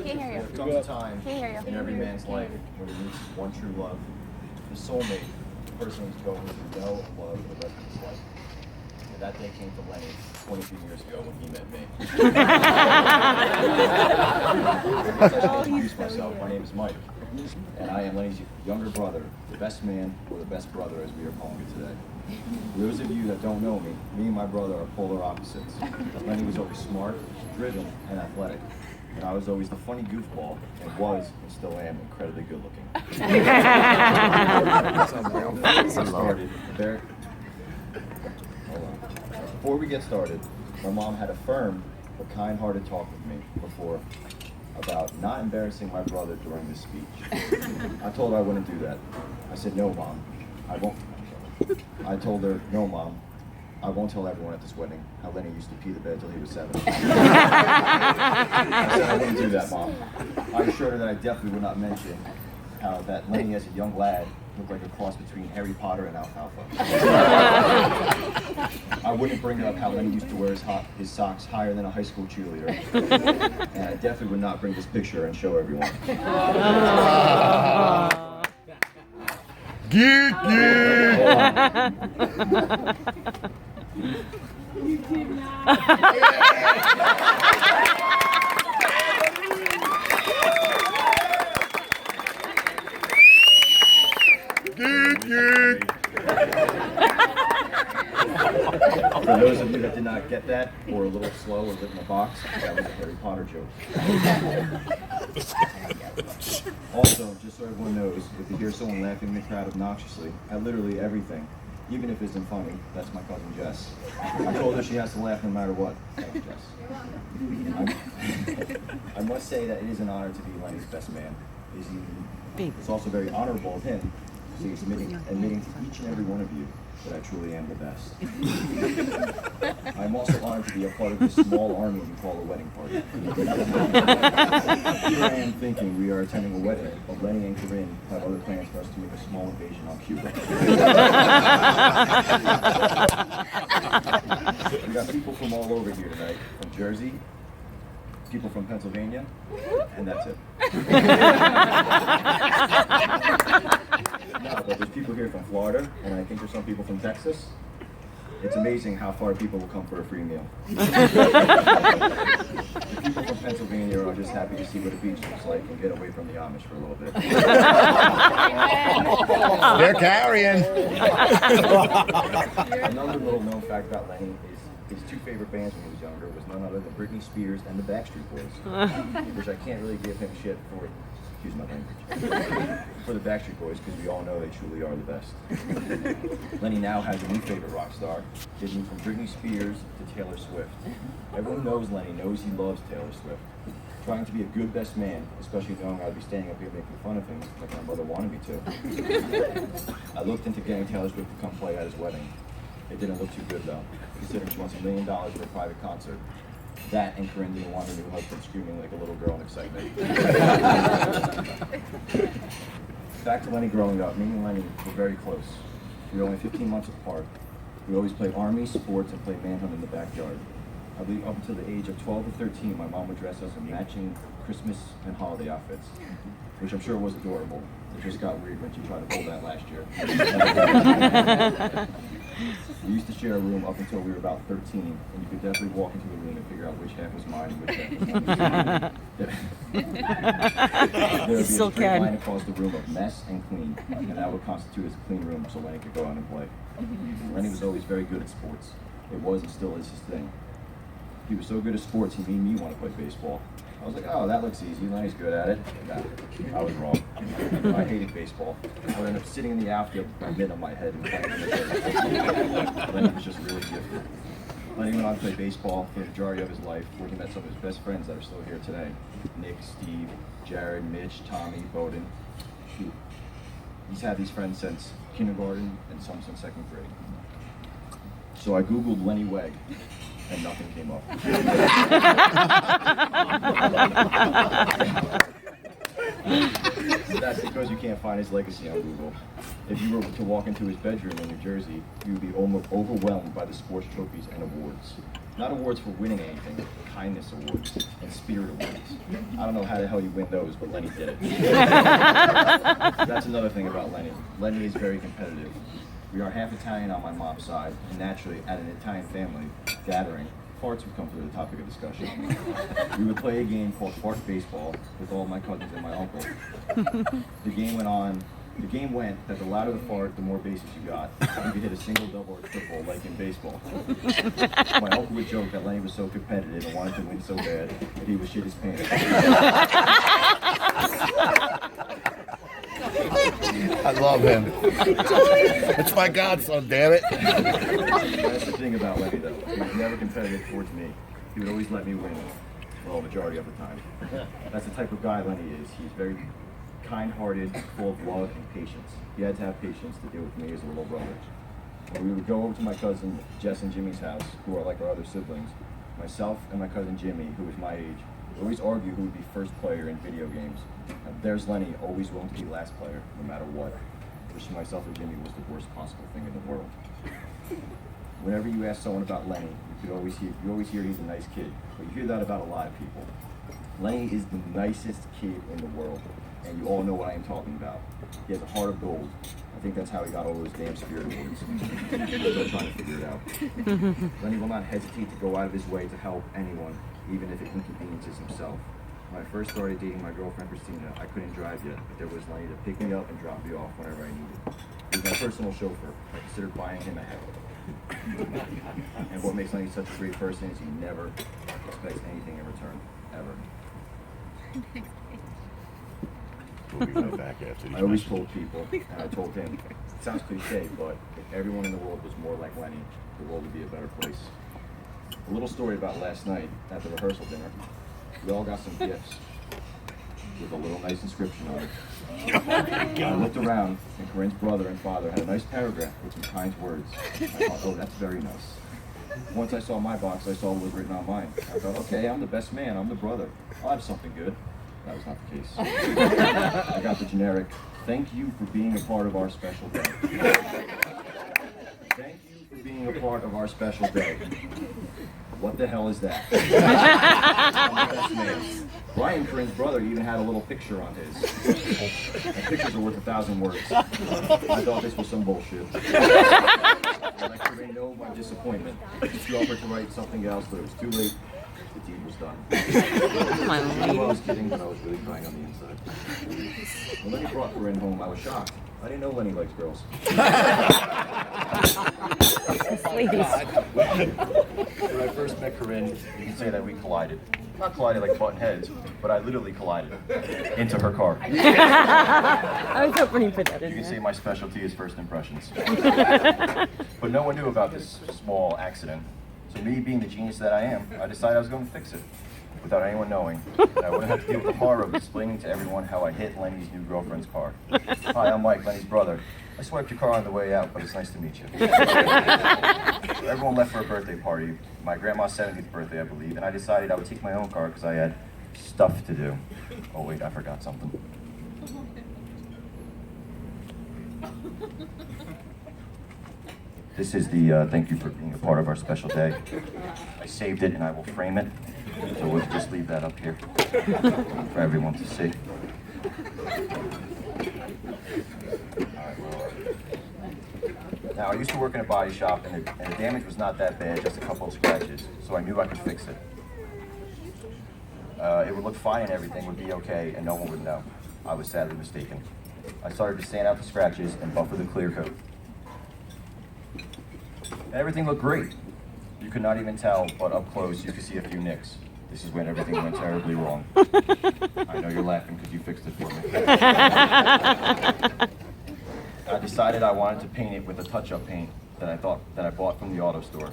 Can't hear you. There comes a time Can't hear you. in every man's life when he meets one true love, his soulmate, the person he's going to know and love for the rest of his life. And that day came to Lenny 22 years ago when he met me. I'll introduce myself. My name is Mike, and I am Lenny's younger brother, the best man, or the best brother as we are calling it today. For those of you that don't know me and my brother are polar opposites. Lenny was always smart, driven, and athletic. And I was always the funny goofball, and was, and still am, incredibly good looking. Before we get started, my mom had a firm but kind-hearted talk with me before about not embarrassing my brother during this speech. I told her I wouldn't do that. I said, no, Mom, I won't. I told her, no, Mom, I won't tell everyone at this wedding how Lenny used to pee the bed till he was 7. I said I wouldn't do that, Mom. I assured her that I definitely would not mention how that Lenny as a young lad looked like a cross between Harry Potter and alfalfa. I wouldn't bring up how Lenny used to wear his socks higher than a high school cheerleader. And I definitely would not bring this picture and show everyone. Geek, geek. You did not. Geek, geek. For those of you that did not get that, or a little slow, or live in a box, that was a Harry Potter joke. Also, just so everyone knows, if you hear someone laughing in the crowd obnoxiously at literally everything, even if it isn't funny, that's my cousin Jess. I told her she has to laugh no matter what. Thanks, Jess. I must say that it is an honor to be Lenny's best man. It's also very honorable of him to he's admitting to each and every one of you that I truly am the best. I'm also honored to be a part of this small army you call a wedding party. Here I am thinking we are attending a wedding, but Lenny and Corinne have other plans for us to make a small invasion on Cuba. We got people from all over here tonight, from Jersey, people from Pennsylvania, and that's it. No, but there's people here from Florida, and I think there's some people from Texas. It's amazing how far people will come for a free meal. The people from Pennsylvania are just happy to see what a beach looks like and get away from the Amish for a little bit. They're carrying. Another little known fact about Lenny is his two favorite bands when he was younger was none other than Britney Spears and the Backstreet Boys, which I can't really give him shit for, excuse my language, for the Backstreet Boys, because we all know they truly are the best. Lenny now has a new favorite rock star, getting from Britney Spears to Taylor Swift. Everyone knows Lenny knows he loves Taylor Swift. Trying to be a good best man, especially knowing I'd be standing up here making fun of him like my mother wanted me to. I looked into getting Taylor Swift to come play at his wedding. It didn't look too good though, considering she wants $1 million for a private concert. That and Corinne didn't want her new husband screaming like a little girl in excitement. Back to Lenny growing up, me and Lenny were very close. We were only 15 months apart. We always played army, sports, and played manhunt in the backyard. I believe up until the age of 12 or 13, my mom would dress us in matching Christmas and holiday outfits, which I'm sure was adorable. It just got weird when she tried to pull that last year. We used to share a room up until we were about 13, and you could definitely walk into a room and figure out which half was mine and which half was mine. There would be a straight line across the room of mess and clean, and that would constitute as a clean room so Lenny could go out and play. Lenny was always very good at sports. It was and still is his thing. He was so good at sports, he made me want to play baseball. I was like, oh, that looks easy. Lenny's good at it. No, I was wrong. I hated baseball. I would end up sitting in the outfield with my mitt on my head and playing in the dirt. Lenny was just really gifted. Lenny went on to play baseball for the majority of his life, where he met some of his best friends that are still here today. Nick, Steve, Jared, Mitch, Tommy, Bowden. He's had these friends since kindergarten and some since 2nd grade. So I Googled Lenny Weg, and nothing came up. That's because you can't find his legacy on Google. If you were to walk into his bedroom in New Jersey, you would be almost overwhelmed by the sports trophies and awards. Not awards for winning anything, kindness awards and spirit awards. I don't know how the hell you win those, but Lenny did it. That's another thing about Lenny. Lenny is very competitive. We are half Italian on my mom's side, and naturally, at an Italian family gathering, farts would come to the topic of discussion. We would play a game called Fart Baseball with all my cousins and my uncle. The game went that the louder the fart, the more bases you got. You could hit a single, double, or triple like in baseball. My uncle would joke that Lenny was so competitive and wanted to win so bad that he would shit his pants. I love him. It's my godson, damn it. That's the thing about Lenny, though. He was never competitive towards me. He would always let me win, well, majority of the time. That's the type of guy Lenny is. He's very kind-hearted, full of love and patience. He had to have patience to deal with me as a little brother. When we would go over to my cousin Jess and Jimmy's house, who are like our other siblings, myself and my cousin Jimmy, who was my age, would always argue who would be first player in video games. There's Lenny, always willing to be last player, no matter what. Wishing myself or Jimmy was the worst possible thing in the world. Whenever you ask someone about Lenny, you always hear he's a nice kid, but you hear that about a lot of people. Lenny is the nicest kid in the world, and you all know what I am talking about. He has a heart of gold. I think that's how he got all those damn spirit awards. I'm still trying to figure it out. Lenny will not hesitate to go out of his way to help anyone, even if it inconveniences himself. When I first started dating my girlfriend Christina, I couldn't drive yet, but there was Lenny to pick me up and drop me off whenever I needed. He was my personal chauffeur. I considered buying him a hat. And what makes Lenny such a great person is he never expects anything in return, ever. We'll be right back after these I always messages. told people, and I told him, it sounds cliche, but if everyone in the world was more like Lenny, the world would be a better place. A little story about last night at the rehearsal dinner. We all got some gifts with a little nice inscription on it. I looked around, and Corinne's brother and father had a nice paragraph with some kind words. I thought, oh, that's very nice. Once I saw my box, I saw what was written on mine. I thought, okay, I'm the best man, I'm the brother. I'll have something good. That was not the case. I got the generic, thank you for being a part of our special day. Thank you for being a part of our special day. What the hell is that? I'm the best man. Brian, Corinne's brother, even had a little picture on his. And pictures are worth 1,000 words. I thought this was some bullshit. But I couldn't know my disappointment. She offered to write something else, but it was too late. The deed was done. I knew I was kidding, but I was really crying on the inside. When Lenny brought Corinne home, I was shocked. I didn't know Lenny likes girls. When I first met Corinne, you can say that we collided. Not collided like button heads, but I literally collided into her car. I was hoping you put that in You can there. say my specialty is first impressions. But no one knew about this small accident. So me being the genius that I am, I decided I was going to fix it without anyone knowing. And I wouldn't have to deal with the horror of explaining to everyone how I hit Lenny's new girlfriend's car. Hi, I'm Mike, Lenny's brother. I swiped your car on the way out, but it's nice to meet you. Everyone left for a birthday party, my grandma's 70th birthday, I believe, and I decided I would take my own car because I had stuff to do. Oh wait, I forgot something. This is the thank you for being a part of our special day. I saved it and I will frame it, so we'll just leave that up here for everyone to see. Now, I used to work in a body shop, and the damage was not that bad, just a couple of scratches, so I knew I could fix it. It would look fine and everything would be okay, and no one would know. I was sadly mistaken. I started to sand out the scratches and buffer the clear coat. And everything looked great. You could not even tell, but up close you could see a few nicks. This is when everything went terribly wrong. I know you're laughing because you fixed it for me. I decided I wanted to paint it with a touch-up paint that I bought from the auto store.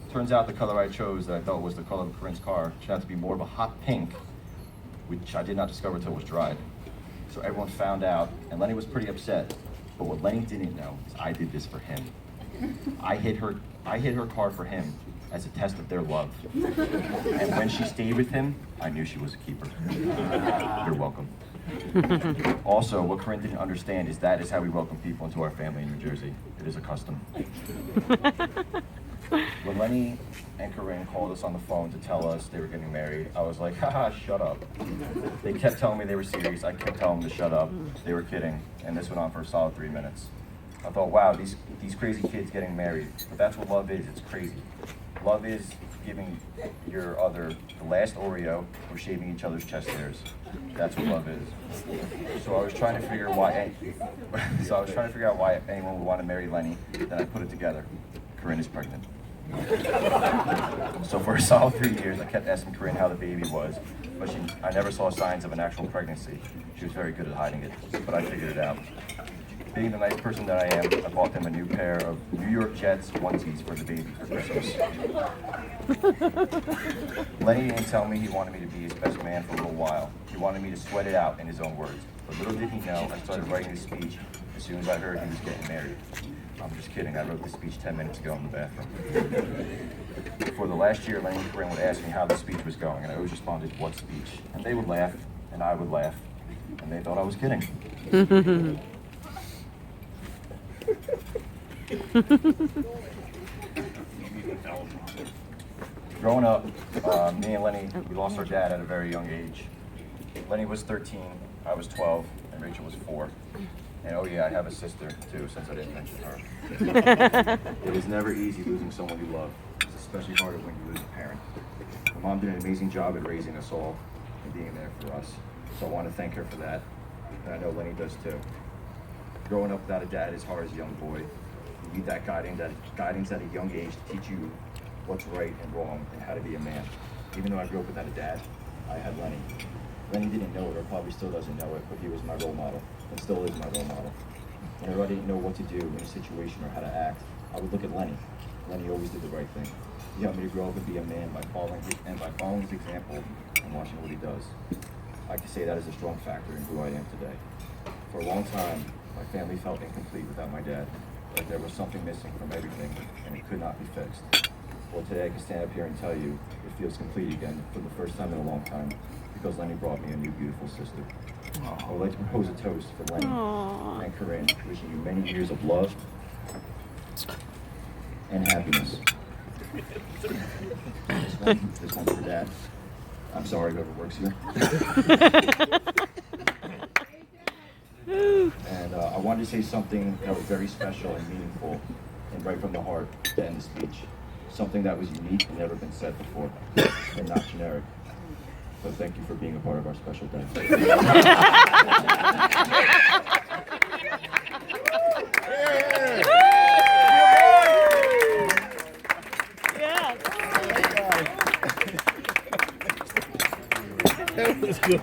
Turns out the color I chose that I thought was the color of Corinne's car turned out to be more of a hot pink, which I did not discover until it was dried. So everyone found out, and Lenny was pretty upset. But what Lenny didn't know is I did this for him. I hit her car for him as a test of their love. And when she stayed with him, I knew she was a keeper. You're welcome. Also, what Corinne didn't understand is that is how we welcome people into our family in New Jersey. It is a custom. When Lenny and Corinne called us on the phone to tell us they were getting married, I was like, haha, shut up. They kept telling me they were serious. I kept telling them to shut up. They were kidding. And this went on for a solid 3 minutes. I thought, wow, these crazy kids getting married. But that's what love is. It's crazy. Love is giving your other the last Oreo or shaving each other's chest hairs. That's what love is. So I was trying to figure out why anyone would want to marry Lenny. Then I put it together. Corinne is pregnant. So for a solid 3 years, I kept asking Corinne how the baby was, but I never saw signs of an actual pregnancy. She was very good at hiding it, but I figured it out. Being the nice person that I am, I bought them a new pair of New York Jets onesies for the baby for Christmas. Lenny didn't tell me he wanted me to be his best man for a little while. He wanted me to sweat it out in his own words. But little did he know, I started writing this speech as soon as I heard he was getting married. I'm just kidding, I wrote this speech 10 minutes ago in the bathroom. For the last year, Lenny and Corinne would ask me how the speech was going, and I always responded, what speech? And they would laugh, and I would laugh, and they thought I was kidding. Growing up, me and Lenny, we lost our dad at a very young age. Lenny was 13, I was 12, and Rachel was 4. And oh yeah, I have a sister too, since I didn't mention her. It is never easy losing someone you love. It's especially harder when you lose a parent. My mom did an amazing job at raising us all and being there for us. So I want to thank her for that, and I know Lenny does too. Growing up without a dad is hard as a young boy. You need that guidance at a young age to teach you what's right and wrong and how to be a man. Even though I grew up without a dad, I had Lenny. Lenny didn't know it, or probably still doesn't know it, but he was my role model, and still is my role model. Whenever I didn't know what to do in a situation or how to act, I would look at Lenny. Lenny always did the right thing. He helped me to grow up and be a man by following his example and watching what he does. I can say that is a strong factor in who I am today. For a long time, my family felt incomplete without my dad, like there was something missing from everything, and it could not be fixed. Well, today I can stand up here and tell you it feels complete again for the first time in a long time, because Lenny brought me a new beautiful sister. I would like to propose a toast for Lenny and Corinne, wishing you many years of love and happiness. This one's for Dad. I'm sorry, whoever works here. And I wanted to say something that was very special and meaningful and right from the heart to end the speech. Something that was unique and never been said before, and not generic. So thank you for being a part of our special day.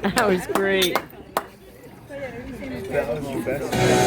That was great. That was the best.